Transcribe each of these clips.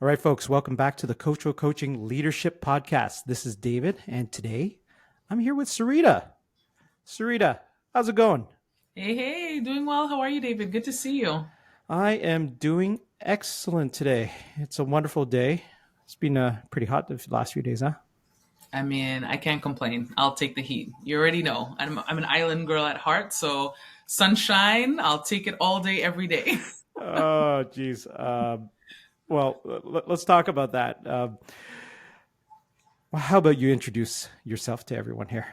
All right, folks, welcome back to the Coachful Coaching Leadership Podcast. This is David, and today I'm here with Syreeta. Syreeta, how's it going? Hey, doing well. How are you, David? Good to see you. I am doing excellent today. It's a wonderful day. It's been pretty hot the last few days, huh? I mean, I can't complain. I'll take the heat. You already know. I'm an island girl at heart, so sunshine, I'll take it all day, every day. Oh, geez. Let's talk about that. How about you introduce yourself to everyone here?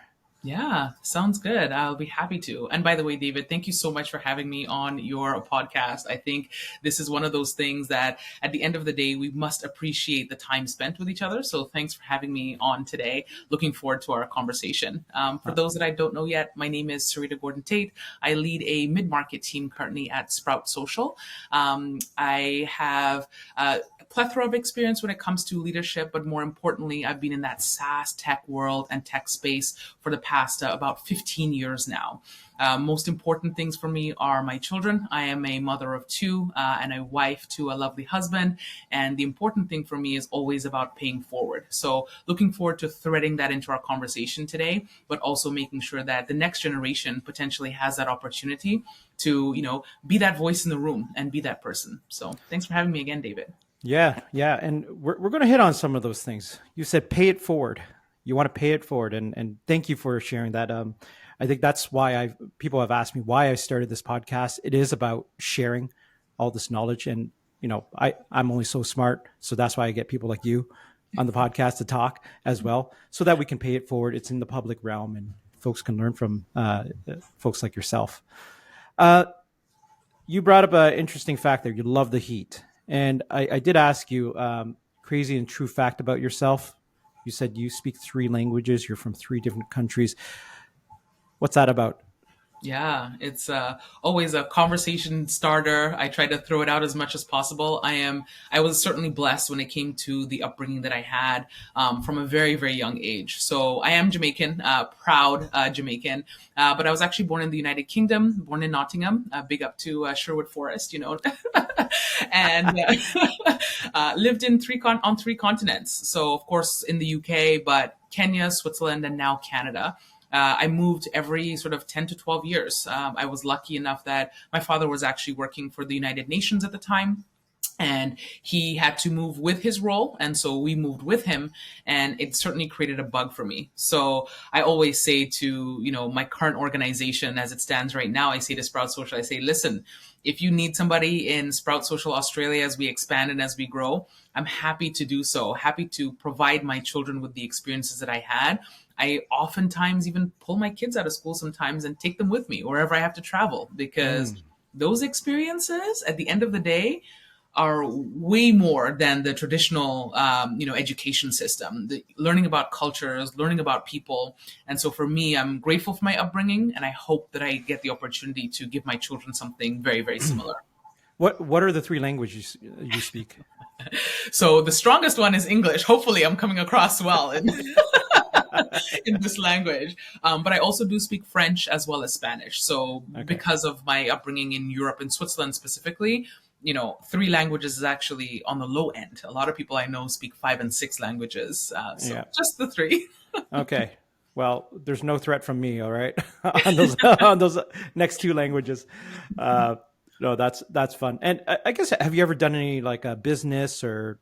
Yeah, sounds good. I'll be happy to. And by the way, David, thank you so much for having me on your podcast. I think this is one of those things that at the end of the day, we must appreciate the time spent with each other. So thanks for having me on today. Looking forward to our conversation. For those that I don't know yet, my name is Syreeta Gordon Taitt. I lead a mid-market team currently at Sprout Social. I have a plethora of experience when it comes to leadership, but more importantly, I've been in that SaaS tech world and tech space for the past about 15 years now. Most important things for me are my children. I am a mother of two and a wife to a lovely husband. And the important thing for me is always about paying forward. So looking forward to threading that into our conversation today, but also making sure that the next generation potentially has that opportunity to, be that voice in the room and be that person. So thanks for having me again, David. Yeah. And we're going to hit on some of those things. You said pay it forward. You want to pay it forward. And thank you for sharing that. I think that's why people have asked me why I started this podcast. It is about sharing all this knowledge. And, I'm only so smart. So that's why I get people like you on the podcast to talk as well, so that we can pay it forward. It's in the public realm and folks can learn from folks like yourself. You brought up an interesting fact there. You love the heat. And I did ask you crazy and true fact about yourself. You said you speak 3 languages. You're from 3 different countries. What's that about? Yeah, it's always a conversation starter. I try to throw it out as much as possible. I was certainly blessed when it came to the upbringing that I had from a very, very young age. So I am Jamaican, proud Jamaican, but I was actually born in the United Kingdom, born in Nottingham. Big up to Sherwood Forest, and lived in on 3 continents. So of course in the UK, but Kenya, Switzerland, and now Canada. I moved every sort of 10 to 12 years. I was lucky enough that my father was actually working for the United Nations at the time. And he had to move with his role. And so we moved with him. And it certainly created a bug for me. So I always say to, my current organization as it stands right now, I say to Sprout Social, I say, listen, if you need somebody in Sprout Social Australia as we expand and as we grow, I'm happy to do so. Happy to provide my children with the experiences that I had. I oftentimes even pull my kids out of school sometimes and take them with me wherever I have to travel, because those experiences at the end of the day are way more than the traditional, education system. Learning about cultures, learning about people. And so for me, I'm grateful for my upbringing, and I hope that I get the opportunity to give my children something very, very similar. What are the 3 languages you speak? So the strongest one is English. Hopefully I'm coming across well in this language. But I also do speak French as well as Spanish. So because of my upbringing in Europe and Switzerland specifically, 3 languages is actually on the low end. A lot of people I know speak 5 and 6 languages. Just the 3. Okay. Well, there's no threat from me. All right. on those next 2 languages. No, that's fun. And I guess, have you ever done any like a business or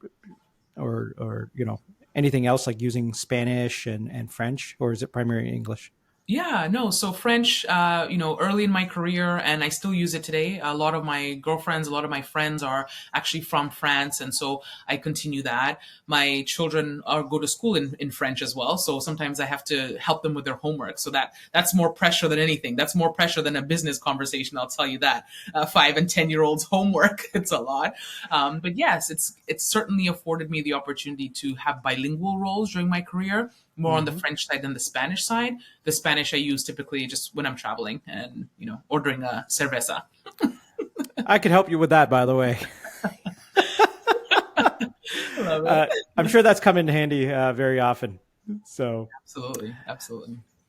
anything else like using Spanish and French, or is it primarily English? Yeah, no. So French, early in my career, and I still use it today. A lot of my girlfriends, a lot of my friends are actually from France, and so I continue that. My children go to school in French as well, so sometimes I have to help them with their homework. So that's more pressure than anything. That's more pressure than a business conversation. I'll tell you that. 5 and 10-year-olds homework, it's a lot. But yes, it's certainly afforded me the opportunity to have bilingual roles during my career. More on the French side than the Spanish side. The Spanish I use typically just when I'm traveling and, ordering a cerveza. I could help you with that, by the way. Love it. I'm sure that's come in handy very often. So Absolutely.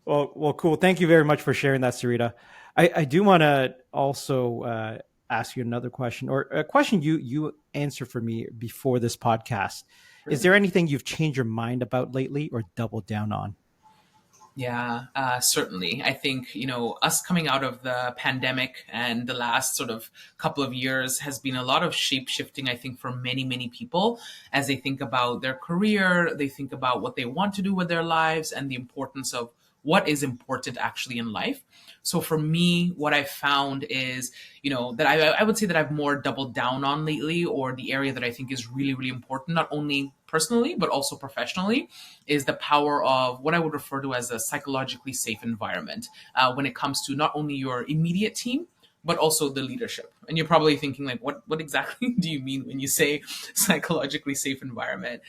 well, cool. Thank you very much for sharing that, Syreeta. I do want to also ask you another question, or a question you answer for me before this podcast. Is Sure. there anything you've changed your mind about lately or doubled down on? Yeah, certainly. I think, us coming out of the pandemic and the last sort of couple of years has been a lot of shape shifting, I think, for many, many people as they think about their career, they think about what they want to do with their lives and the importance of what is important actually in life. So for me, what I've found is, that I would say that I've more doubled down on lately, or the area that I think is really, really important, not only personally, but also professionally, is the power of what I would refer to as a psychologically safe environment when it comes to not only your immediate team, but also the leadership. And you're probably thinking, like, what exactly do you mean when you say psychologically safe environment?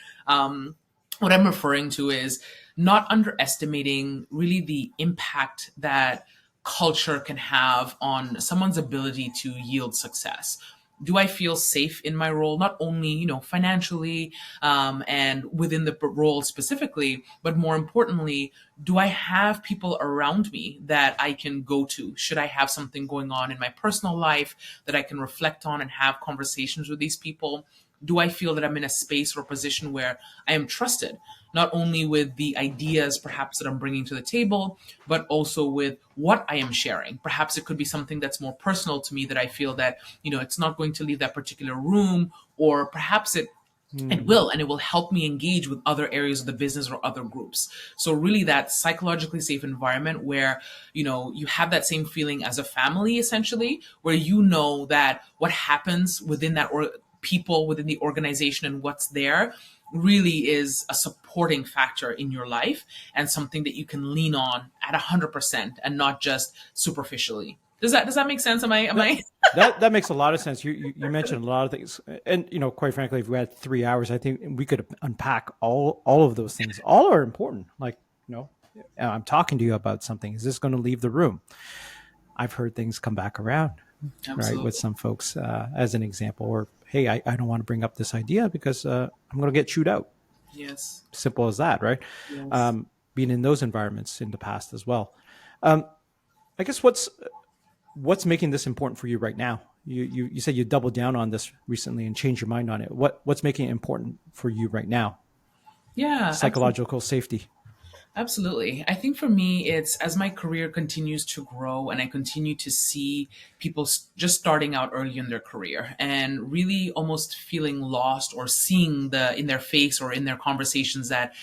What I'm referring to is not underestimating really the impact that culture can have on someone's ability to yield success. Do I feel safe in my role, not only financially and within the role specifically, but more importantly, do I have people around me that I can go to? Should I have something going on in my personal life that I can reflect on and have conversations with these people? Do I feel that I'm in a space or a position where I am trusted, not only with the ideas perhaps that I'm bringing to the table, but also with what I am sharing? Perhaps it could be something that's more personal to me that I feel that, it's not going to leave that particular room, or perhaps it will, and it will help me engage with other areas of the business or other groups. So really that psychologically safe environment where, you have that same feeling as a family, essentially, where that what happens within that people within the organization and what's there really is a supporting factor in your life and something that you can lean on at 100% and not just superficially. Does that make sense? Am I? That makes a lot of sense. You mentioned a lot of things, and quite frankly, if we had 3 hours, I think we could unpack all of those things. All are important. Like, I'm talking to you about something. Is this going to leave the room? I've heard things come back around, Absolutely. right, with some folks, as an example, or hey, I don't want to bring up this idea because I'm going to get chewed out. Yes. Simple as that, right? Yes. Being in those environments in the past as well. I guess what's making this important for you right now? You said you doubled down on this recently and changed your mind on it. What's making it important for you right now? Yeah. Psychological safety. Absolutely. I think for me, it's as my career continues to grow and I continue to see people just starting out early in their career and really almost feeling lost, or seeing in their face or in their conversations that,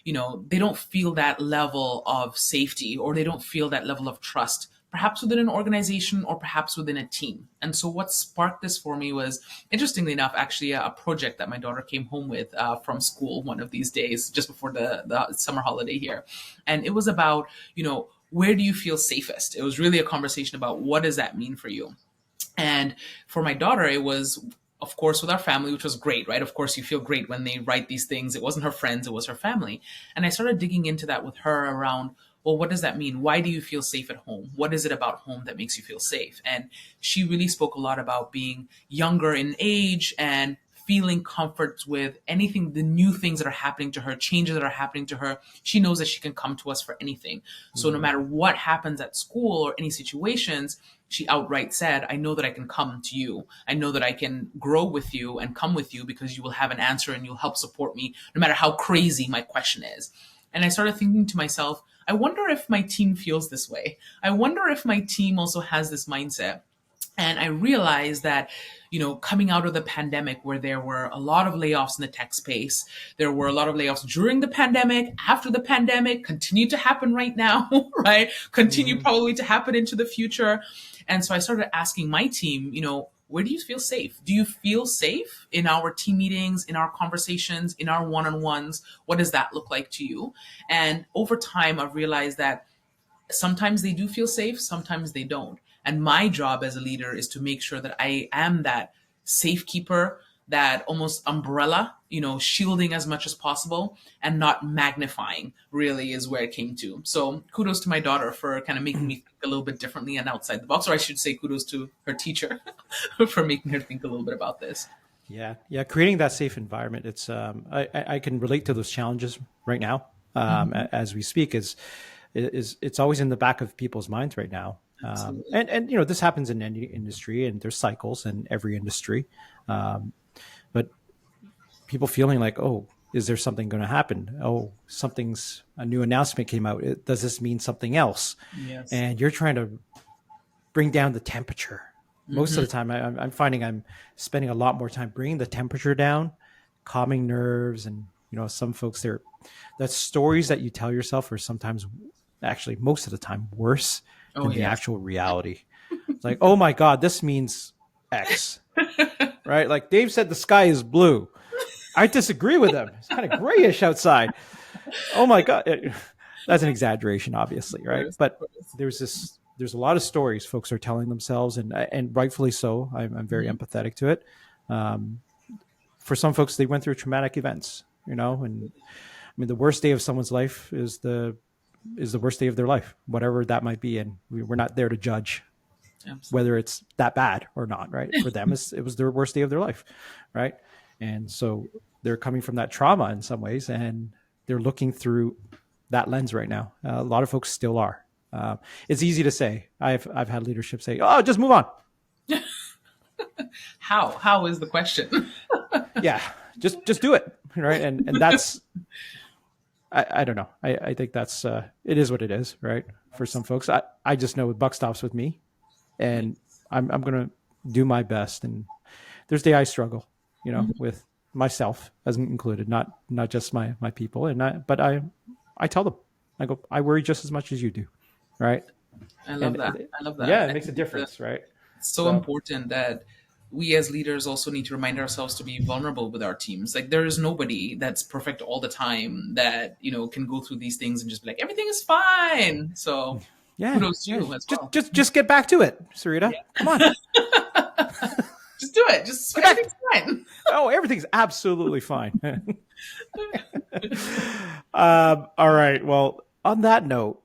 they don't feel that level of safety, or they don't feel that level of trust, perhaps within an organization or perhaps within a team. And so what sparked this for me was, interestingly enough, actually a project that my daughter came home with from school one of these days, just before the summer holiday here. And it was about, where do you feel safest? It was really a conversation about what does that mean for you? And for my daughter, it was, of course, with our family, which was great, right? Of course, you feel great when they write these things. It wasn't her friends, it was her family. And I started digging into that with her around, well, what does that mean? Why do you feel safe at home? What is it about home that makes you feel safe? And she really spoke a lot about being younger in age and feeling comfort with anything, the new things that are happening to her, changes that are happening to her. She knows that she can come to us for anything. So no matter what happens at school or any situations, she outright said, I know that I can come to you. I know that I can grow with you and come with you because you will have an answer and you'll help support me no matter how crazy my question is. And I started thinking to myself, I wonder if my team feels this way. I wonder if my team also has this mindset. And I realized that, coming out of the pandemic, where there were a lot of layoffs in the tech space, there were a lot of layoffs during the pandemic, after the pandemic, continue to happen right now, right? Continue probably to happen into the future. And so I started asking my team, where do you feel safe? Do you feel safe in our team meetings, in our conversations, in our one-on-ones? What does that look like to you? And over time, I've realized that sometimes they do feel safe, sometimes they don't. And my job as a leader is to make sure that I am that safekeeper, that almost umbrella, shielding as much as possible and not magnifying, really is where it came to. So kudos to my daughter for kind of making me think a little bit differently and outside the box, or I should say kudos to her teacher for making her think a little bit about this. Yeah. Creating that safe environment. It's I can relate to those challenges right now, as we speak. Is it's always in the back of people's minds right now. Absolutely. And this happens in any industry, and there's cycles in every industry. But people feeling like, oh, is there something going to happen? Oh, a new announcement came out. Does this mean something else? Yes. And you're trying to bring down the temperature. Most of the time, I'm finding I'm spending a lot more time bringing the temperature down, calming nerves, and some folks that stories that you tell yourself are sometimes, actually most of the time, worse Oh, than the yes. actual reality. It's like, oh my God, this means X, right? Like Dave said, the sky is blue. I disagree with him. It's kind of grayish outside. Oh my God. That's an exaggeration, obviously, right? But there's a lot of stories folks are telling themselves, and rightfully so. I'm very empathetic to it. For some folks, they went through traumatic events, and I mean, the worst day of someone's life is the worst day of their life, whatever that might be. And we're not there to judge Absolutely. whether it's that bad or not, right? For them, it was their worst day of their life, right? And so they're coming from that trauma in some ways, and they're looking through that lens right now. A lot of folks still are. It's easy to say. I've had leadership say, "Oh, just move on." How is the question? Yeah, just do it, right? And that's I don't know. I think that's it is what it is, right? For some folks, I just know buck stops with me, and I'm gonna do my best. And there's day I struggle, with myself as included, not just my people. But I tell them, I go, I worry just as much as you do, right? I love that. I love that. Yeah, it I makes a think difference, right? it's so important that we as leaders also need to remind ourselves to be vulnerable with our teams. Like there is nobody that's perfect all the time that, can go through these things and just be like, everything is fine. So Yeah, kudos to you as well. Just get back to it, Syreeta. Yeah. Come on. Just do it. Just everything's fine. Oh, everything's absolutely fine. All right. Well, on that note,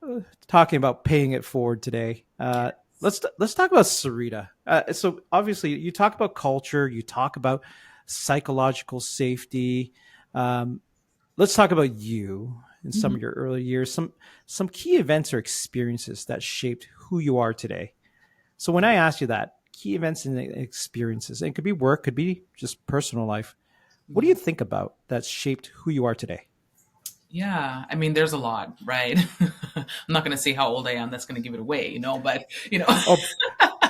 talking about paying it forward today, let's talk about Syreeta. So obviously, you talk about culture, you talk about psychological safety. Let's talk about you in some of your early years, some key events or experiences that shaped who you are today. So when I ask you that, key events and experiences, and it could be work, could be just personal life. What do you think about that shaped who you are today? Yeah, I mean, there's a lot, right? I'm not going to say how old I am. That's going to give it away, but Oh,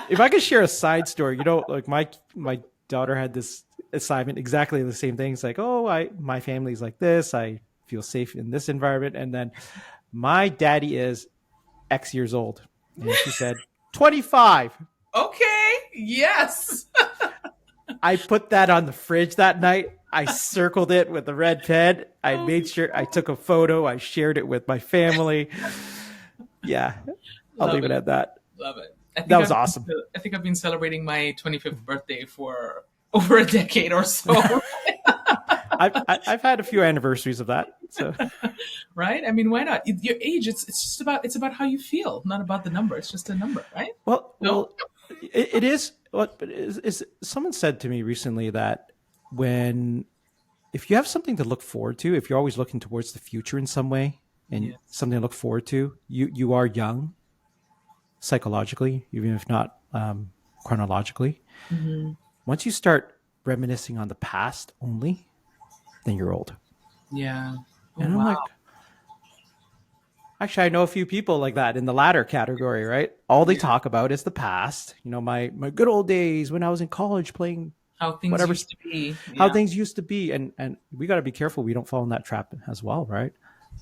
if I could share a side story, like my daughter had this assignment, exactly the same thing. It's like, oh, my family's like this. I feel safe in this environment. And then my daddy is X years old. And she said, 25. Okay. Yes. I put that on the fridge that night. I circled it with a red pen. I made sure I took a photo. I shared it with my family. Yeah, I'll leave it at that. Love it. That was awesome. I think I've been celebrating my 25th birthday for over a decade or so. I've had a few anniversaries of that. So. Right? I mean, why not? Your age, it's about how you feel, not about the number. It's just a number, right? Well, it is. But someone said to me recently that if you have something to look forward to, if you're always looking towards the future in some way and something to look forward to, you are young psychologically, even if not chronologically. Mm-hmm. Once you start reminiscing on the past only, then you're old. Yeah. Oh, and I'm like, actually, I know a few people like that in the latter category, right? All they talk about is the past. My good old days when I was in college playing how things used to be. Yeah. How things used to be. And we got to be careful we don't fall in that trap as well, right?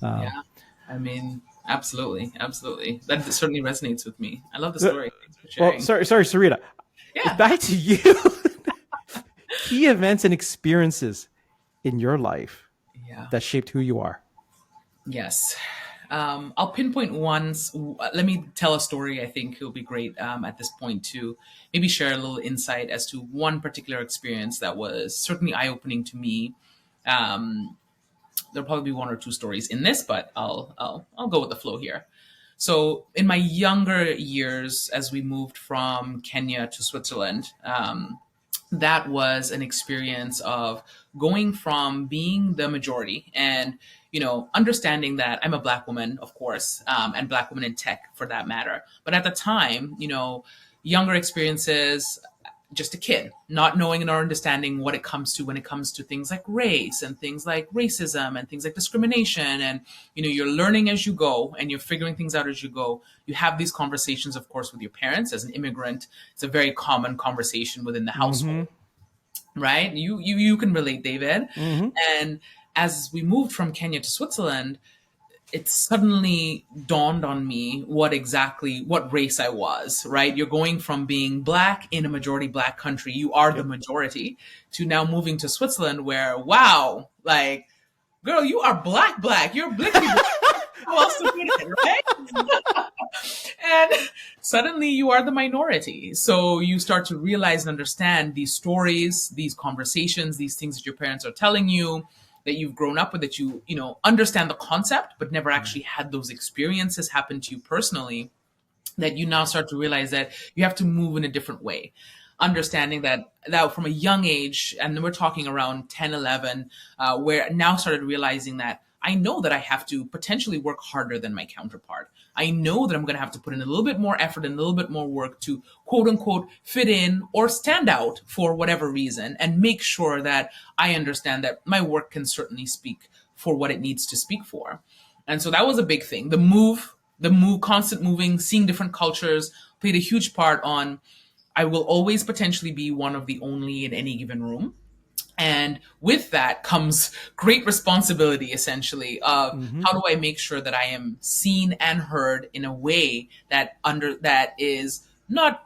Yeah. I mean, absolutely. Absolutely. That certainly resonates with me. I love the story. Well, sorry, Syreeta. Yeah. Back to you. Key events and experiences in your life that shaped who you are. Yes. I'll pinpoint one. Let me tell a story. I think it'll be great at this point to maybe share a little insight as to one particular experience that was certainly eye-opening to me. There'll probably be one or two stories in this, but I'll go with the flow here. So in my younger years, as we moved from Kenya to Switzerland, that was an experience of going from being the majority and, understanding that I'm a Black woman, of course, and Black woman in tech for that matter. But at the time, younger experiences, just a kid, not knowing and understanding what it comes to when it comes to things like race and things like racism and things like discrimination. And, you're learning as you go and you're figuring things out as you go. You have these conversations, of course, with your parents. As an immigrant, it's a very common conversation within the household, right? You can relate, David. And as we moved from Kenya to Switzerland, it suddenly dawned on me what race I was, right? You're going from being Black in a majority Black country, you are the majority, to now moving to Switzerland where, wow, like, girl, you are Black. You're blicky Black. Who else to put it, right? And suddenly you are the minority. So you start to realize and understand these stories, these conversations, these things that your parents are telling you, that you've grown up with, that you understand the concept, but never actually had those experiences happen to you personally, that you now start to realize that you have to move in a different way. Understanding that from a young age, and we're talking around 10, 11, where I now started realizing that I know that I have to potentially work harder than my counterpart. I know that I'm going to have to put in a little bit more effort and a little bit more work to quote unquote fit in or stand out for whatever reason, and make sure that I understand that my work can certainly speak for what it needs to speak for. And so that was a big thing. The move, constant moving, seeing different cultures played a huge part on, I will always potentially be one of the only in any given room. And with that comes great responsibility, essentially, of how do I make sure that I am seen and heard in a way that is not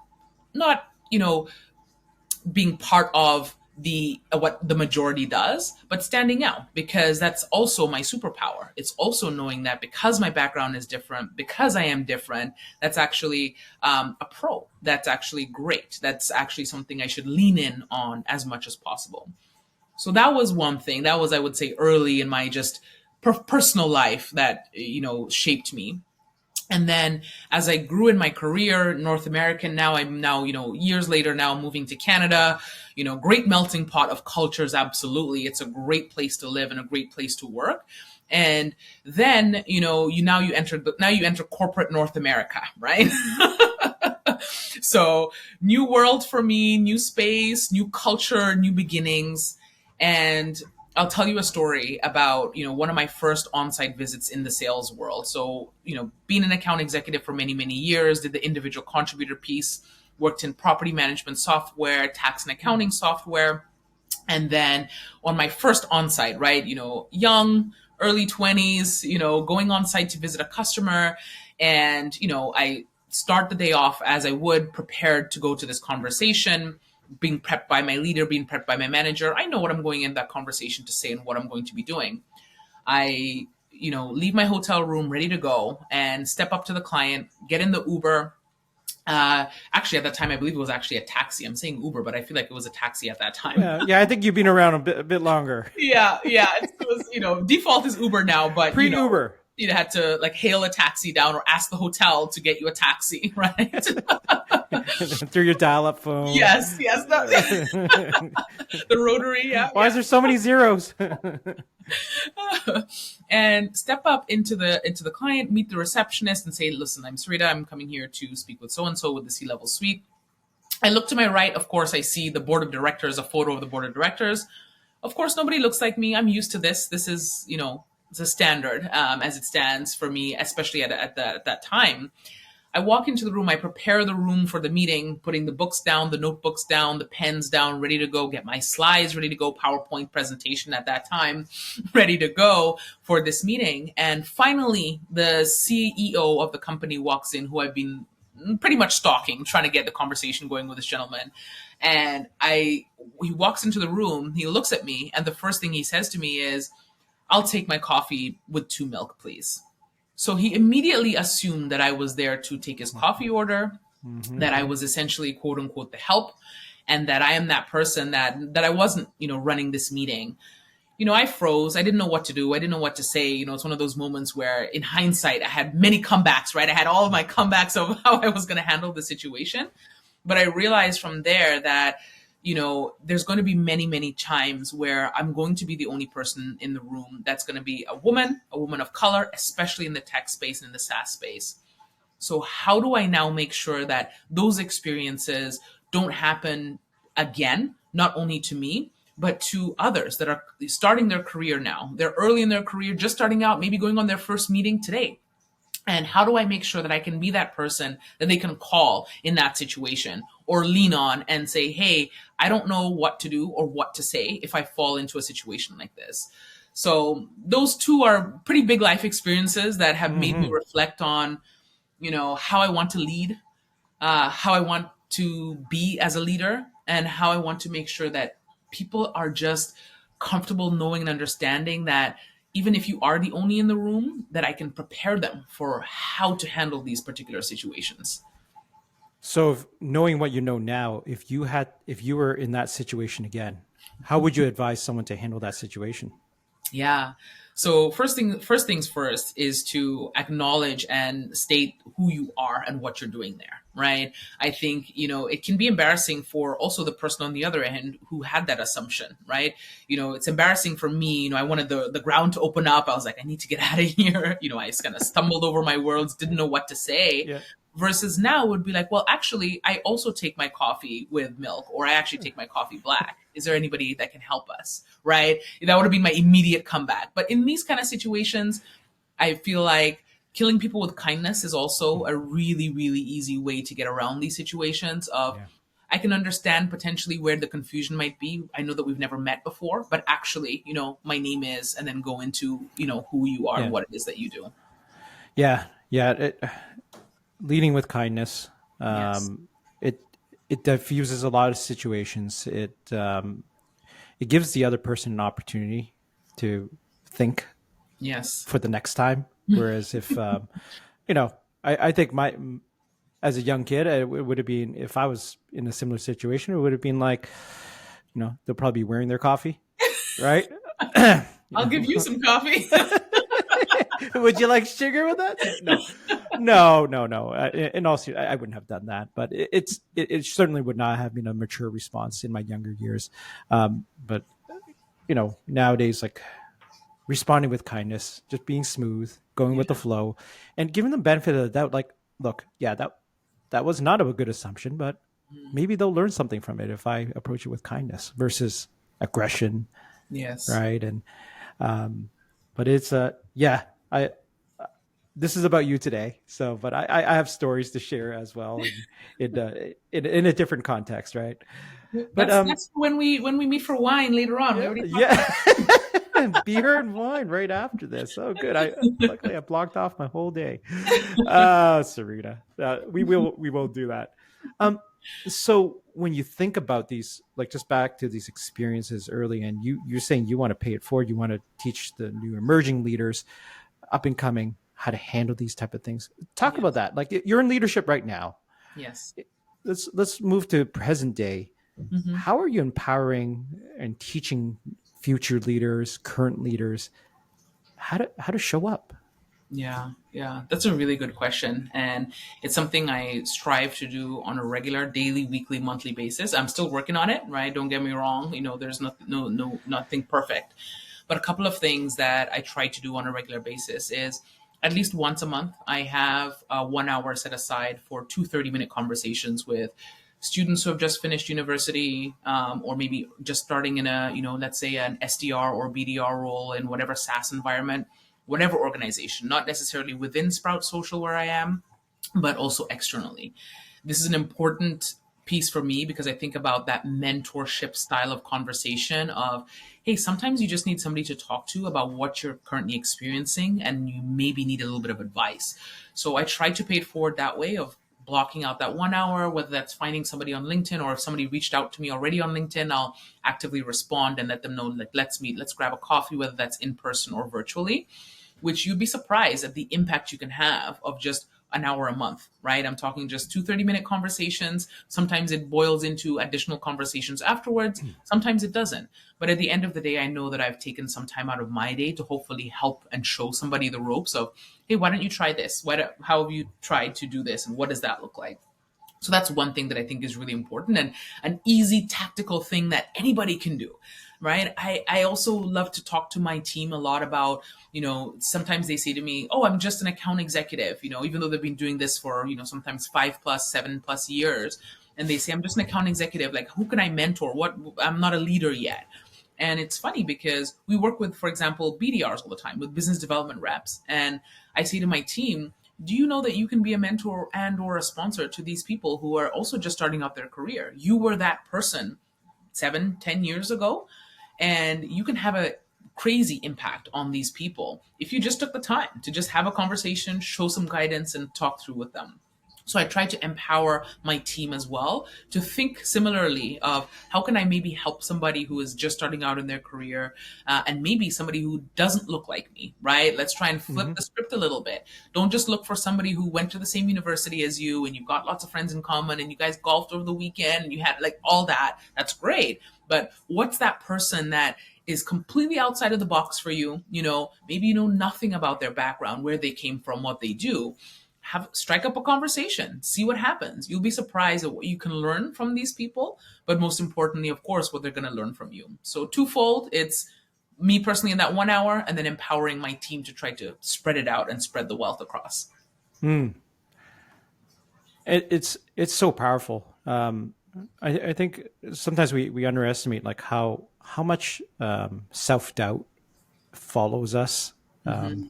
being part of what the majority does, but standing out, because that's also my superpower. It's also knowing that because my background is different, because I am different, that's actually a pro. That's actually great. That's actually something I should lean in on as much as possible. So that was one thing. That was, I would say, early in my just personal life that, shaped me. And then as I grew in my career, North American, I'm years later now moving to Canada, great melting pot of cultures. Absolutely. It's a great place to live and a great place to work. And then, you enter corporate North America, right? So new world for me, new space, new culture, new beginnings. And I'll tell you a story about, one of my first on-site visits in the sales world. So, being an account executive for many, many years, did the individual contributor piece, worked in property management software, tax and accounting software. And then on my first on-site, right, young, early 20s, going on site to visit a customer. And, I start the day off as I would, prepared to go to this conversation, being prepped by my leader, being prepped by my manager. I know what I'm going in that conversation to say and what I'm going to be doing. I, leave my hotel room ready to go and step up to the client, get in the Uber. Actually, at that time, I believe it was actually a taxi. I'm saying Uber, but I feel like it was a taxi at that time. Yeah, I think you've been around a bit longer. Yeah. It was, default is Uber now, but pre-Uber. You had to hail a taxi down or ask the hotel to get you a taxi, right? Through your dial-up phone. Yes. The rotary. Yeah. Why is there so many zeros? And step up into the client, meet the receptionist, and say, "Listen, I'm Syreeta. I'm coming here to speak with so and so with the C-level suite." I look to my right. Of course, I see the board of directors, a photo of the board of directors. Of course, nobody looks like me. I'm used to this. This is, it's a standard as it stands for me, especially at that time. I walk into the room, I prepare the room for the meeting, putting the books down, the notebooks down, the pens down, ready to go, get my slides ready to go, PowerPoint presentation at that time, ready to go for this meeting. And finally, the CEO of the company walks in, who I've been pretty much stalking, trying to get the conversation going with this gentleman. And he walks into the room, he looks at me, and the first thing he says to me is, "I'll take my coffee with 2 milk, please." So he immediately assumed that I was there to take his coffee order, that I was essentially, quote unquote, the help, and that I am that person that I wasn't, running this meeting. I froze. I didn't know what to do. I didn't know what to say. It's one of those moments where in hindsight, I had many comebacks, right? I had all of my comebacks of how I was going to handle the situation. But I realized from there that, there's going to be many, many times where I'm going to be the only person in the room that's going to be a woman of color, especially in the tech space and in the SaaS space. So how do I now make sure that those experiences don't happen again, not only to me, but to others that are starting their career now? They're early in their career, just starting out, maybe going on their first meeting today. And how do I make sure that I can be that person that they can call in that situation or lean on and say, hey, I don't know what to do or what to say if I fall into a situation like this. So those two are pretty big life experiences that have made me reflect on, how I want to lead, how I want to be as a leader, and how I want to make sure that people are just comfortable knowing and understanding that even if you are the only in the room, that I can prepare them for how to handle these particular situations. So knowing what you know now, if you were in that situation again, how would you advise someone to handle that situation? Yeah. So first things first is to acknowledge and state who you are and what you're doing there, right? I think, it can be embarrassing for also the person on the other end who had that assumption, right? It's embarrassing for me. I wanted the ground to open up. I was like, I need to get out of here. I just kind of stumbled over my words, didn't know what to say. Yeah. Versus now would be like, well, actually, I also take my coffee with milk, or I actually take my coffee black. Is there anybody that can help us? Right? That would have been my immediate comeback. But in these kind of situations, I feel like killing people with kindness is also a really, really easy way to get around these situations of, I can understand potentially where the confusion might be. I know that we've never met before, but actually, my name is, and then go into, who you are and what it is that you do. Yeah. Yeah. Leading with kindness, it diffuses a lot of situations. It gives the other person an opportunity to think for the next time. Whereas if I think as a young kid, it would have been, if I was in a similar situation, it would have been like, they'll probably be wearing their coffee, right? I'll give you some coffee. Would you like sugar with that? No. In all seriousness, I wouldn't have done that, but it certainly would not have been a mature response in my younger years. But nowadays, like responding with kindness, just being smooth, going with the flow, and giving them benefit of the doubt. Like, look, that was not a good assumption, but maybe they'll learn something from it if I approach it with kindness versus aggression. Yes. Right. And but it's this is about you today. So, but I have stories to share as well in a different context, right? But that's when we meet for wine later on. Beer and wine right after this. Oh, good. Luckily I blocked off my whole day. Syreeta, we will do that. So when you think about these, like just back to these experiences early, and you're saying you want to pay it forward, you want to teach the new emerging leaders, up and coming, how to handle these type of things. Talk about that. Like you're in leadership right now. Yes. Let's move to present day. How are you empowering and teaching future leaders, current leaders, how to show up? Yeah, that's a really good question. And it's something I strive to do on a regular daily, weekly, monthly basis. I'm still working on it, right? Don't get me wrong. There's nothing perfect. But a couple of things that I try to do on a regular basis is at least once a month, I have 1 hour set aside for 2 30-minute conversations with students who have just finished university, or maybe just starting in a, let's say an SDR or BDR role in whatever SaaS environment, whatever organization, not necessarily within Sprout Social where I am, but also externally. This is an important piece for me because I think about that mentorship style of conversation of, hey, sometimes you just need somebody to talk to about what you're currently experiencing and you maybe need a little bit of advice. So I try to pay it forward that way of blocking out that 1 hour, whether that's finding somebody on LinkedIn or if somebody reached out to me already on LinkedIn, I'll actively respond and let them know, like, let's meet, let's grab a coffee, whether that's in person or virtually, which you'd be surprised at the impact you can have of just an hour a month, right? I'm talking just 2 30-minute conversations. Sometimes it boils into additional conversations afterwards. Sometimes it doesn't. But at the end of the day, I know that I've taken some time out of my day to hopefully help and show somebody the ropes of, hey, why don't you try this? How have you tried to do this? And what does that look like? So that's one thing that I think is really important, and an easy tactical thing that anybody can do, right? I also love to talk to my team a lot about, sometimes they say to me, oh, I'm just an account executive, even though they've been doing this for, sometimes 5+, 7+ years. And they say, I'm just an account executive. Like, who can I mentor? I'm not a leader yet. And it's funny because we work with, for example, BDRs all the time, with business development reps. And I say to my team, do you know that you can be a mentor and or a sponsor to these people who are also just starting out their career? You were that person 7, 10 years ago, and you can have a crazy impact on these people if you just took the time to just have a conversation, show some guidance, and talk through with them. So I try to empower my team as well to think similarly of how can I maybe help somebody who is just starting out in their career, and maybe somebody who doesn't look like me, right? Let's try and flip the script a little bit. Don't just look for somebody who went to the same university as you and you've got lots of friends in common and you guys golfed over the weekend and you had like all that. That's great. But what's that person that is completely outside of the box for you? Maybe you know nothing about their background, where they came from, what they do. Strike up a conversation, see what happens. You'll be surprised at what you can learn from these people, but most importantly, of course, what they're going to learn from you. So twofold, it's me personally in that 1 hour, and then empowering my team to try to spread it out and spread the wealth across. It's so powerful. I think sometimes we underestimate like how much self-doubt follows us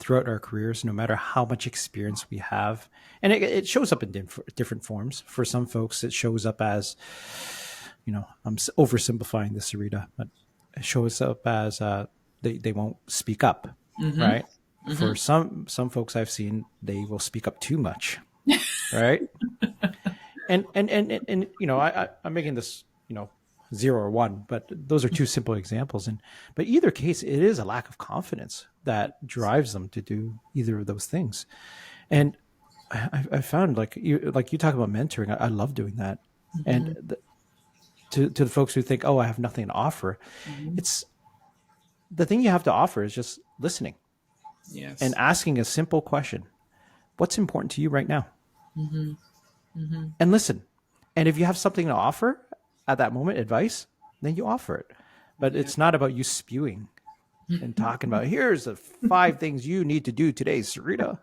throughout our careers, no matter how much experience we have. And it shows up in different forms. For some folks, it shows up as, I'm oversimplifying this, Syreeta, but it shows up as they won't speak up, right? For some folks I've seen, they will speak up too much, right? and I'm making this, 0 or 1, but those are two simple examples. But either case, it is a lack of confidence that drives them to do either of those things. And I found like you talk about mentoring. I love doing that. And to the folks who think, oh, I have nothing to offer, it's the thing you have to offer is just listening. Yes. And asking a simple question: what's important to you right now? And listen. And if you have something to offer at that moment, advice, then you offer it. But it's not about you spewing and talking about, here's the 5 things you need to do today, Syreeta,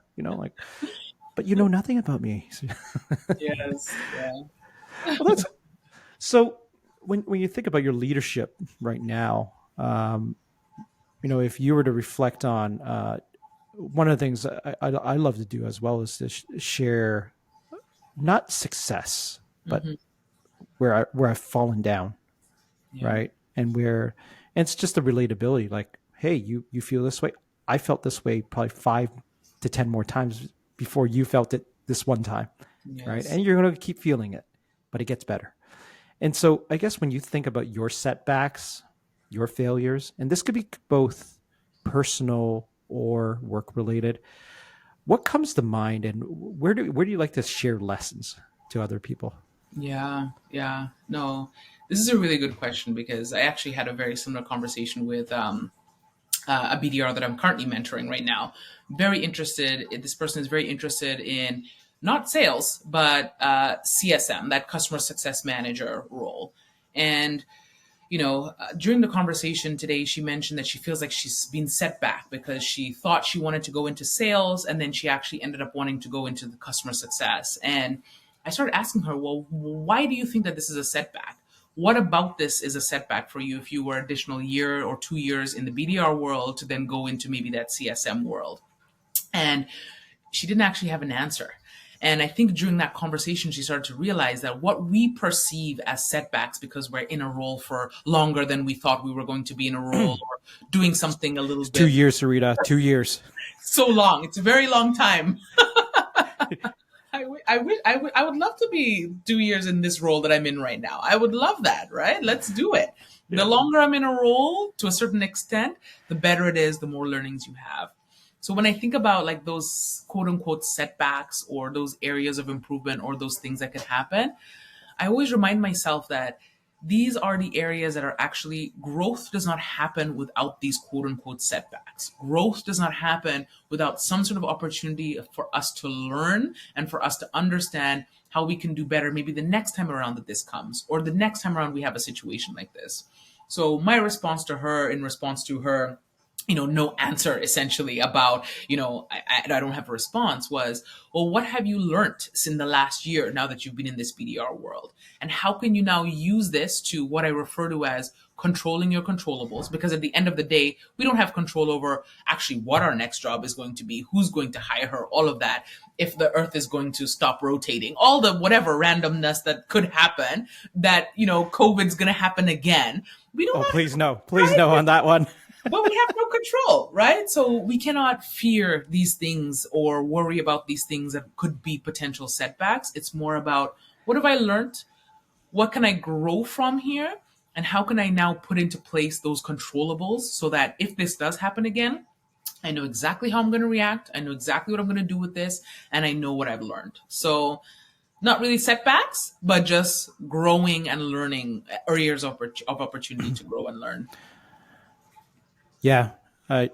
but you know nothing about me. Yes. Yeah. Well, so when you think about your leadership right now, if you were to reflect on, one of the things I love to do as well is to share, not success, but where I've fallen down, right? And it's just the relatability. Like, hey, you feel this way. I felt this way probably 5 to 10 more times before you felt it this one time, right? And you're going to keep feeling it, but it gets better. And so I guess when you think about your setbacks, your failures, and this could be both personal or work related, what comes to mind, and where do you like to share lessons to other people? Yeah. No, this is a really good question, because I actually had a very similar conversation with a BDR that I'm currently mentoring right now. This person is very interested in not sales, but CSM, that customer success manager role. And during the conversation today, she mentioned that she feels like she's been set back because she thought she wanted to go into sales, and then she actually ended up wanting to go into the customer success. And I started asking her, well, why do you think that this is a setback? What about this is a setback for you if you were additional year or 2 years in the BDR world to then go into maybe that CSM world? And she didn't actually have an answer. And I think during that conversation, she started to realize that what we perceive as setbacks because we're in a role for longer than we thought we were going to be in a role, or doing something a little bit. 2 years, Syreeta, 2 years. So long. It's a very long time. I would love to be 2 years in this role that I'm in right now. I would love that, right? Let's do it. Yeah. The longer I'm in a role, to a certain extent, the better it is, the more learnings you have. So when I think about like those quote unquote setbacks, or those areas of improvement, or those things that could happen, I always remind myself that these are the areas that are actually, growth does not happen without these quote unquote setbacks. Growth does not happen without some sort of opportunity for us to learn and for us to understand how we can do better maybe the next time around that this comes, or the next time around we have a situation like this. So my response to her, in response to her, no answer essentially about, I don't have a response, was, well, what have you learned in the last year now that you've been in this BDR world? And how can you now use this to what I refer to as controlling your controllables? Because at the end of the day, we don't have control over actually what our next job is going to be, who's going to hire her, all of that, if the earth is going to stop rotating, all the whatever randomness that could happen, that, COVID's going to happen again. We don't. Oh, please no on that one. But we have no control, right? So we cannot fear these things or worry about these things that could be potential setbacks. It's more about, what have I learned? What can I grow from here? And how can I now put into place those controllables so that if this does happen again, I know exactly how I'm going to react. I know exactly what I'm going to do with this. And I know what I've learned. So not really setbacks, but just growing and learning, areas of opportunity to grow and learn. Yeah, I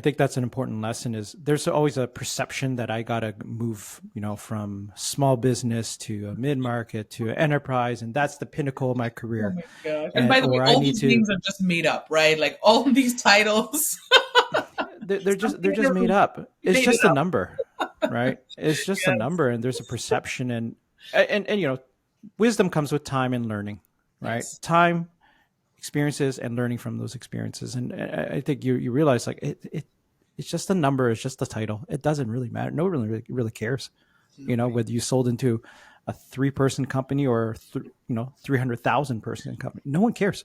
think that's an important lesson. Is there's always a perception that I gotta move, from small business to a mid-market to enterprise, and that's the pinnacle of my career. Oh my gosh! And by the way, all these things are just made up, right? Like all these titles, they're just made up. It's just a number, right? It's just a number, and there's a perception, and wisdom comes with time and learning, right? Yes. Time, experiences, and learning from those experiences. And I think you realize, like, it's just a number, it's just a title. It doesn't really matter. No one really cares, whether you sold into a 3-person company or 300,000 person company. No one cares.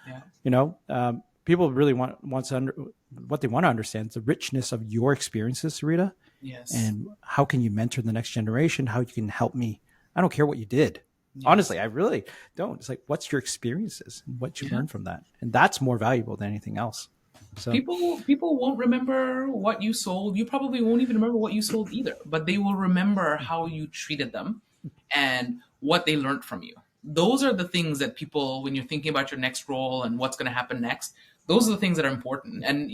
Yeah. People really want what they want to understand is the richness of your experiences, Syreeta. Yes. And how can you mentor the next generation? How you can help me. I don't care what you did. Yes. Honestly, I really don't. It's like, what's your experiences and what you learned from that? And that's more valuable than anything else. So people won't remember what you sold. You probably won't even remember what you sold either, but they will remember how you treated them and what they learned from you. Those are the things that people, when you're thinking about your next role and what's going to happen next, those are the things that are important. And,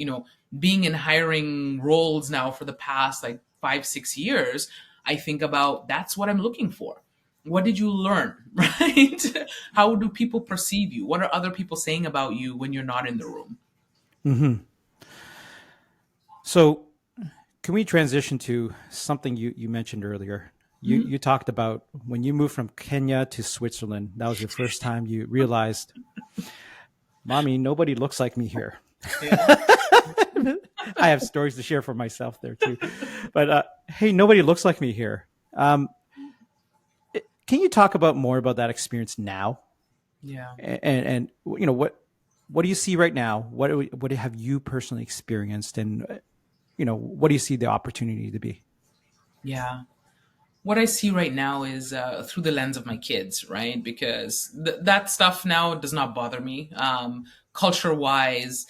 being in hiring roles now for the past 5-6 years, I think about, that's what I'm looking for. What did you learn, right? How do people perceive you? What are other people saying about you when you're not in the room? Mm-hmm. So can we transition to something you mentioned earlier? You talked about when you moved from Kenya to Switzerland, that was your first time you realized, Mommy, nobody looks like me here. Yeah. I have stories to share for myself there too. But hey, nobody looks like me here. Can you talk more about that experience now? Yeah. And what do you see right now? What have you personally experienced, and what do you see the opportunity to be? Yeah. What I see right now is through the lens of my kids, right? Because that stuff now does not bother me. Culture-wise,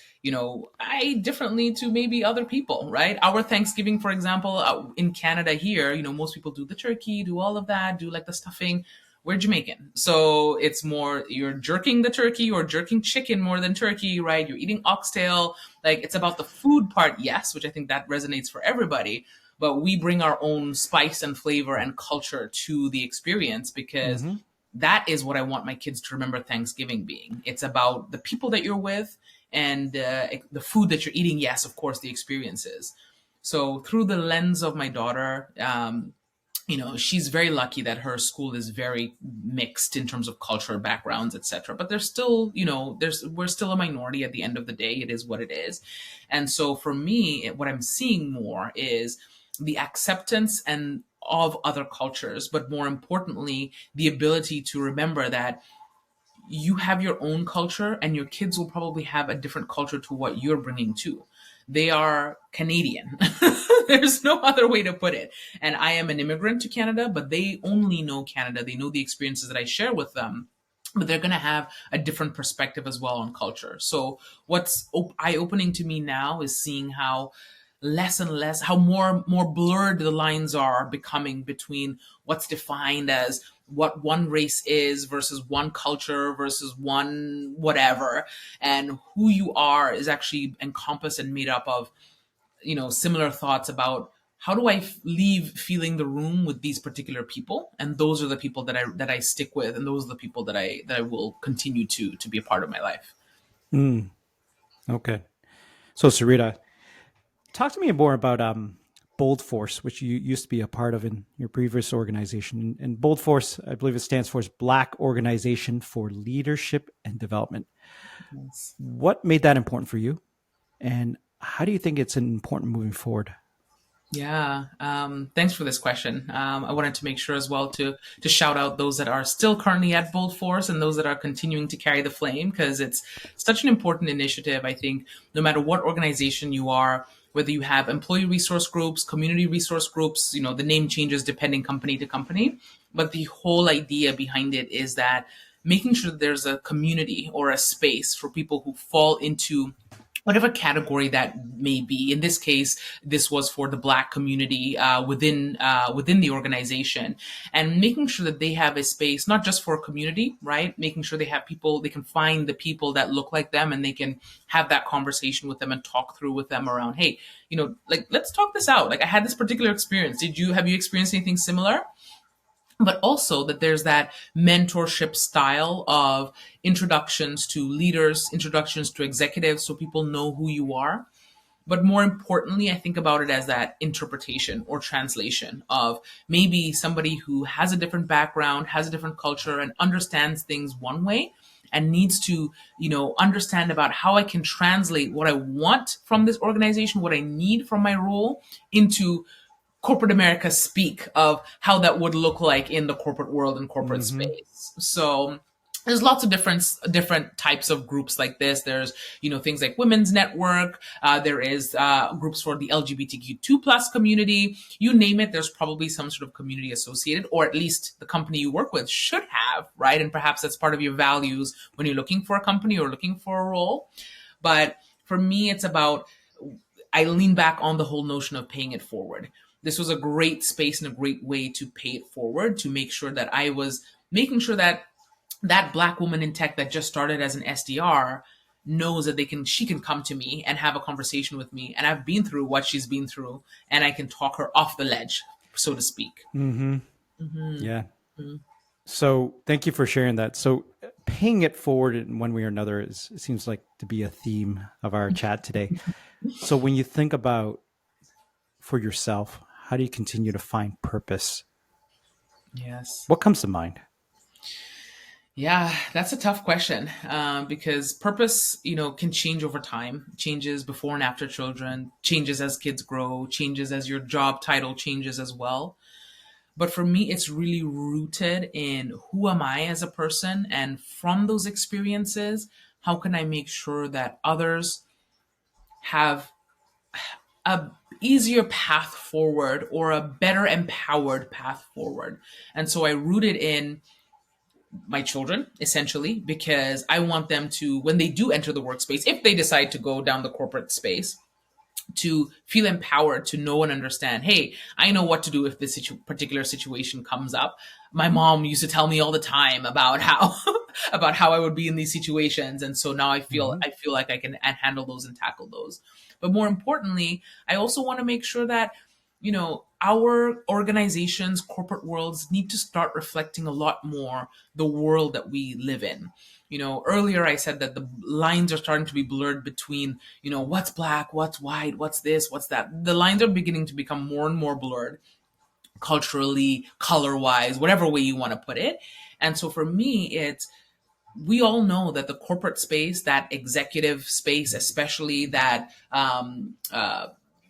I differently to maybe other people, right? Our Thanksgiving, for example, in Canada here, most people do the turkey, do all of that, do the stuffing. We're Jamaican. So it's more, you're jerking the turkey or jerking chicken more than turkey, right? You're eating oxtail. It's about the food part, yes, which I think that resonates for everybody. But we bring our own spice and flavor and culture to the experience, because that is what I want my kids to remember Thanksgiving being. It's about the people that you're with and the food that you're eating. Yes, of course, the experiences. So through the lens of my daughter, she's very lucky that her school is very mixed in terms of cultural backgrounds, etc. But there's still, we're still a minority at the end of the day. It is what it is. And so for me, what I'm seeing more is the acceptance and of other cultures, but more importantly, the ability to remember that you have your own culture and your kids will probably have a different culture to what you're bringing too. They are Canadian. There's no other way to put it. And I am an immigrant to Canada, but they only know Canada. They know the experiences that I share with them, but they're going to have a different perspective as well on culture. So what's eye-opening to me now is seeing how less and less, how more blurred the lines are becoming between what's defined as what one race is versus one culture versus one whatever, and who you are is actually encompassed and made up of, similar thoughts about how do I leave feeling the room with these particular people, and those are the people that I stick with, and those are the people that I will continue to be a part of my life. Okay. So Syreeta, talk to me more about BOLDforce, which you used to be a part of in your previous organization. And BOLDforce, I believe it stands for Black Organization for Leadership and Development. Yes. What made that important for you? And how do you think it's important moving forward? Yeah, thanks for this question. I wanted to make sure as well to shout out those that are still currently at BOLDforce and those that are continuing to carry the flame, because it's such an important initiative. I think no matter what organization you are, whether you have employee resource groups, community resource groups, the name changes depending company to company, but the whole idea behind it is that making sure that there's a community or a space for people who fall into whatever category that may be. In this case, this was for the Black community within the organization, and making sure that they have a space not just for a community, right? Making sure they have people, they can find the people that look like them, and they can have that conversation with them and talk through with them around, hey, like, let's talk this out. Like, I had this particular experience. Have you experienced anything similar? But also that there's that mentorship style of introductions to leaders, introductions to executives, so people know who you are. But more importantly, I think about it as that interpretation or translation of maybe somebody who has a different background, has a different culture, and understands things one way, and needs to, understand about how I can translate what I want from this organization, what I need from my role, into corporate America speak of how that would look like in the corporate world and corporate space. So there's lots of different types of groups like this. There's, things like Women's Network. There is groups for the LGBTQ2+ community. You name it, there's probably some sort of community associated, or at least the company you work with should have, right? And perhaps that's part of your values when you're looking for a company or looking for a role. But for me, it's about, I lean back on the whole notion of paying it forward. This was a great space and a great way to pay it forward, to make sure that I was making sure that that Black woman in tech that just started as an SDR knows that she can come to me and have a conversation with me. And I've been through what she's been through, and I can talk her off the ledge, so to speak. Yeah. So thank you for sharing that. So paying it forward in one way or another it seems like to be a theme of our chat today. So when you think about for yourself, how do you continue to find purpose? Yes. What comes to mind? Yeah, that's a tough question because purpose, can change over time, changes before and after children, changes as kids grow, changes as your job title changes as well. But for me, it's really rooted in who am I as a person? And from those experiences, how can I make sure that others have a easier path forward or a better empowered path forward? And so I root it in my children, essentially, because I want them to, when they do enter the workspace, if they decide to go down the corporate space, to feel empowered to know and understand, hey, I know what to do if this particular situation comes up. My mom used to tell me all the time about how about how I would be in these situations, and so now I feel like I can handle those and tackle those. But more importantly, I also want to make sure that our organizations, corporate worlds need to start reflecting a lot more the world that we live in. Earlier I said that the lines are starting to be blurred between, what's Black, what's white, what's this, what's that. The lines are beginning to become more and more blurred culturally, color-wise, whatever way you want to put it. And so for me, we all know that the corporate space, that executive space, especially that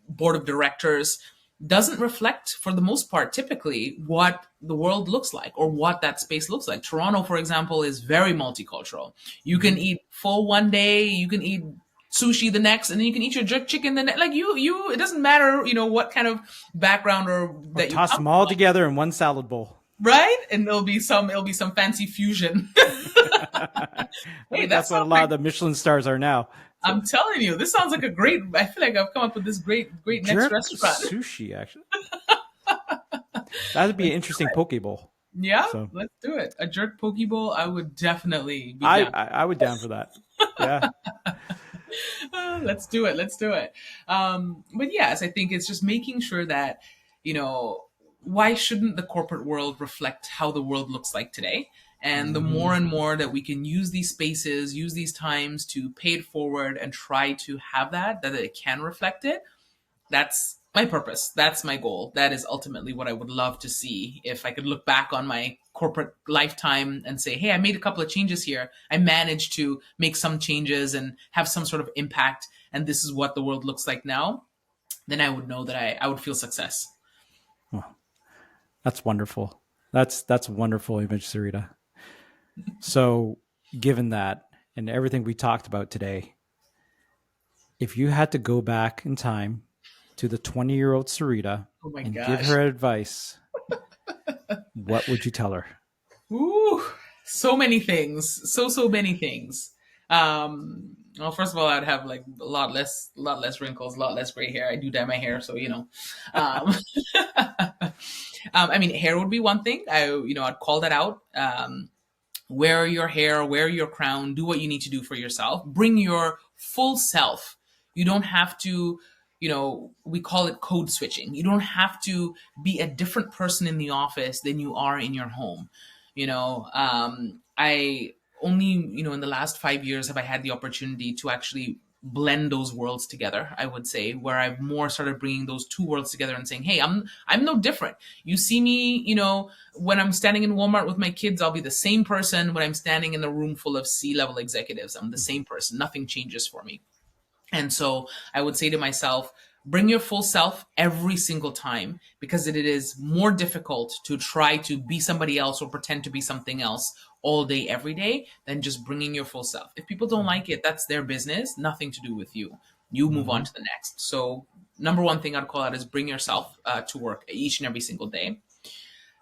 board of directors, doesn't reflect, for the most part, typically what the world looks like or what that space looks like. Toronto, for example, is very multicultural. You can eat pho one day, you can eat sushi the next, and then you can eat your jerk chicken the next. Like it doesn't matter, what kind of background or that you toss them all together in one salad bowl, right? And it'll be some fancy fusion. Hey, that's what a lot of the Michelin stars are now. I'm telling you, this sounds like a great. I feel like I've come up with this great next Jerk restaurant. sushi, actually. That would be an interesting poke bowl. Yeah, So let's do it. A jerk poke bowl. I would definitely be I, down. I would down for that. Yeah. Let's do it. Let's do it. But yes, I think it's just making sure that, why shouldn't the corporate world reflect how the world looks like today? And the more and more that we can use these spaces, use these times to pay it forward and try to have that it can reflect it, that's my purpose. That's my goal. That is ultimately what I would love to see. If I could look back on my corporate lifetime and say, hey, I made a couple of changes here. I managed to make some changes and have some sort of impact. And this is what the world looks like now. Then I would know that I would feel success. Well, that's wonderful. That's a wonderful image, Syreeta. So given that and everything we talked about today, if you had to go back in time to the 20-year-old Syreeta and give her advice, what would you tell her? Ooh, so many things. So many things. Well, first of all, I'd have like a lot less wrinkles, a lot less gray hair. I do dye my hair, so I mean, hair would be one thing. I'd call that out. Wear your hair, wear your crown, do what you need to do for yourself. Bring your full self. You don't have to, we call it code switching. You don't have to be a different person in the office than you are in your home. I only, in the last 5 years have I had the opportunity to actually blend those worlds together, I would say, where I've more started bringing those two worlds together and saying, hey, I'm no different. You see me, when I'm standing in Walmart with my kids, I'll be the same person. When I'm standing in a room full of C-level executives, I'm the same person. Nothing changes for me. And so I would say to myself, bring your full self every single time, because it is more difficult to try to be somebody else or pretend to be something else all day, every day, than just bringing your full self. If people don't like it, that's their business, nothing to do with you. You move on to the next. So number one thing I'd call out is bring yourself to work each and every single day.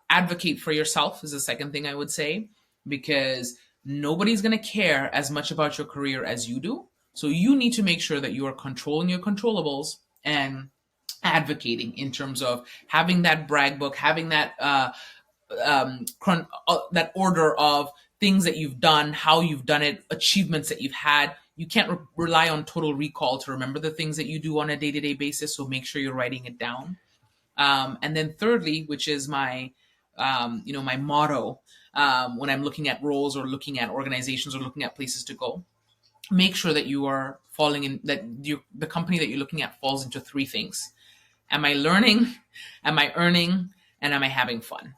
Advocate for yourself is the second thing I would say, because nobody's going to care as much about your career as you do. So you need to make sure that you are controlling your controllables and advocating in terms of having that brag book, having that that order of things that you've done, how you've done it, achievements that you've had. You can't rely on total recall to remember the things that you do on a day-to-day basis. So make sure you're writing it down. And then thirdly, which is my my motto when I'm looking at roles or looking at organizations or looking at places to go, make sure that you are falling in, that the company that you're looking at falls into three things. Am I learning? Am I earning? And am I having fun?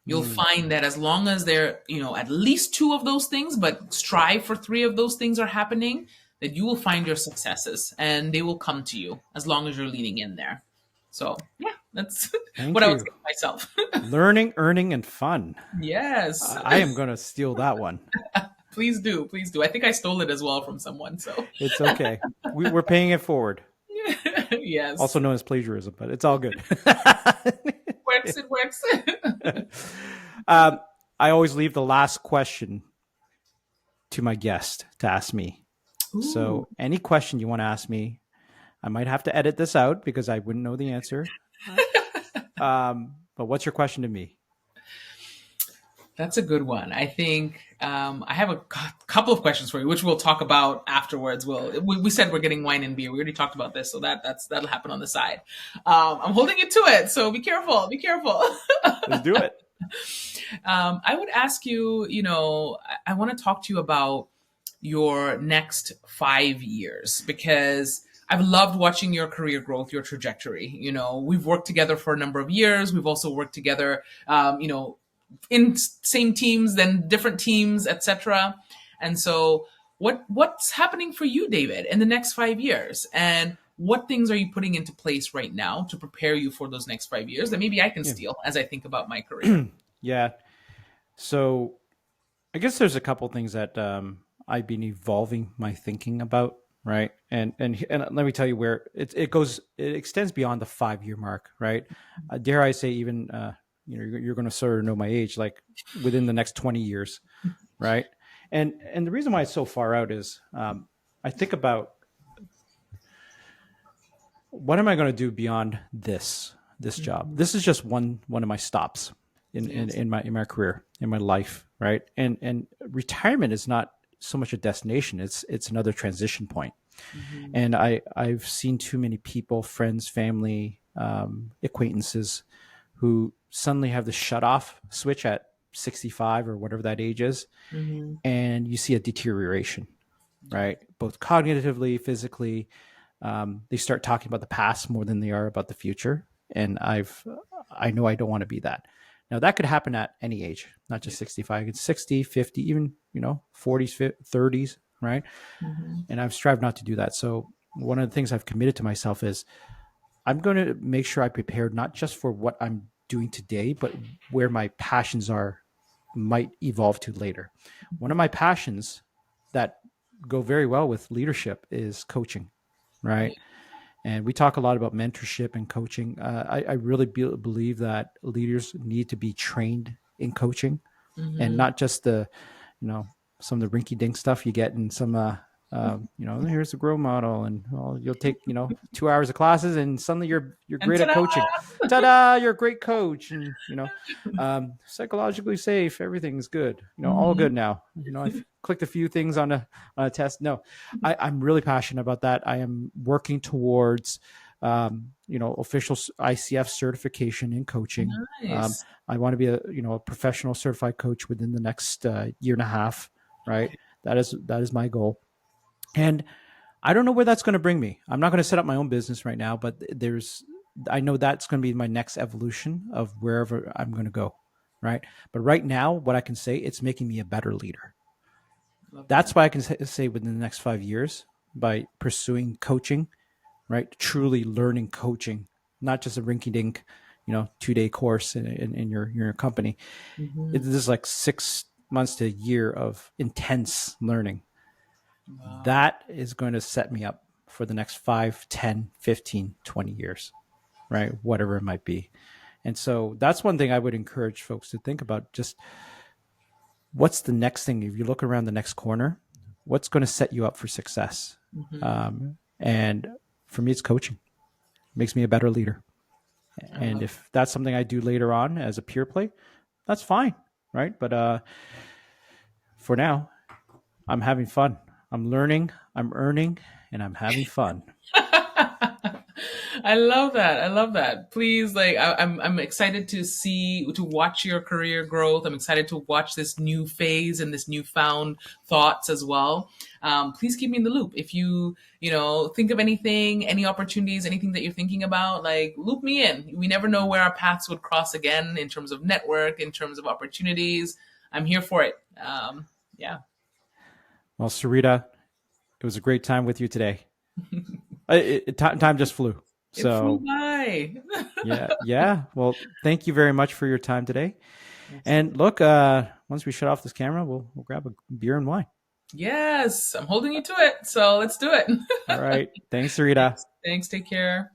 You'll find that as long as there, at least two of those things, but strive for three of those things are happening, that you will find your successes and they will come to you as long as you're leaning in there. So yeah, that's what I would say to myself. Learning, earning, and fun. Yes. I am going to steal that one. Please do. Please do. I think I stole it as well from someone. So it's okay. We're paying it forward. Yes. Also known as plagiarism, but it's all good. It works. I always leave the last question to my guest to ask me. Ooh. So any question you want to ask me, I might have to edit this out because I wouldn't know the answer. But what's your question to me? That's a good one. I think I have a couple of questions for you, which we'll talk about afterwards. We said we're getting wine and beer. We already talked about this, so that'll happen on the side. I'm holding you to it, so be careful. Be careful. Let's do it. I would ask you. I want to talk to you about your next 5 years, because I've loved watching your career growth, your trajectory. We've worked together for a number of years. We've also worked together, in same teams, then different teams, etc. And so what's happening for you, David, in the next 5 years? And what things are you putting into place right now to prepare you for those next 5 years that maybe I can steal as I think about my career? Yeah. So I guess there's a couple things that I've been evolving my thinking about, right? And let me tell you where it extends beyond the 5-year mark, right? Dare I say even you're going to sort of know my age, like within the next 20 years, right? And the reason why it's so far out is I think about what am I going to do beyond this job? This is just one of my stops Yes. in my career, in my life, right? And retirement is not so much a destination, it's another transition point. Mm-hmm. And I've seen too many people, friends, family, acquaintances, who suddenly have the shut off switch at 65 or whatever that age is, Mm-hmm. and you see a deterioration, Yeah. right? Both cognitively, physically. They start talking about the past more than they are about the future, and I know I don't want to be that. Now that could happen at any age, not Yeah. just 65. It's 60, 50, even 40s, 30s, right? Mm-hmm. And I've strived not to do that. So one of the things I've committed to myself is I'm going to make sure I prepare not just for what I'm doing today, but where my passions are might evolve to later. One of my passions that go very well with leadership is coaching, Yeah. right? And we talk a lot about mentorship and coaching. I really believe that leaders need to be trained in coaching, and Mm-hmm. not just you know, some of the rinky dink stuff you get in some, here's the grow model, and well, you'll take 2 hours of classes, and suddenly you're And great at ta-da! coaching. Ta-da! You're a great coach, and psychologically safe. Everything's good. All Mm-hmm. good now. I've clicked a few things on a test. No, I'm really passionate about that. I am working towards official ICF certification in coaching. Nice. I want to be a professional certified coach within the next year and a half. Right. That is my goal. And I don't know where that's going to bring me. I'm not going to set up my own business right now, but I know that's going to be my next evolution of wherever I'm going to go. Right. But right now, what I can say, it's making me a better leader. Love That's that. why I can say within the next 5 years, by pursuing coaching, right? Truly learning coaching, not just a rinky dink, 2 day course in your company. Mm-hmm. This is like 6 months to a year of intense learning. Wow. That is going to set me up for the next 5, 10, 15, 20 years, right? Whatever it might be. And so that's one thing I would encourage folks to think about. Just what's the next thing? If you look around the next corner, what's going to set you up for success? Mm-hmm. And for me, it's coaching. It makes me a better leader. I And love if that's something I do later on as a pure play, that's fine, right? But for now, I'm having fun. I'm learning, I'm earning, and I'm having fun. I love that. I love that. Please, like, I'm excited to watch your career growth. I'm excited to watch this new phase and this newfound thoughts as well. Please keep me in the loop. If you think of anything, any opportunities, anything that you're thinking about, like, loop me in. We never know where our paths would cross again in terms of network, in terms of opportunities. I'm here for it. Yeah. Well, Syreeta, it was a great time with you today. Time just flew. It flew So, by. yeah, yeah. Well, thank you very much for your time today. And Absolutely. look, once we shut off this camera, we'll grab a beer and wine. Yes, I'm holding you to it. So let's do it. All right. Thanks, Syreeta. Thanks. Thanks. Take care.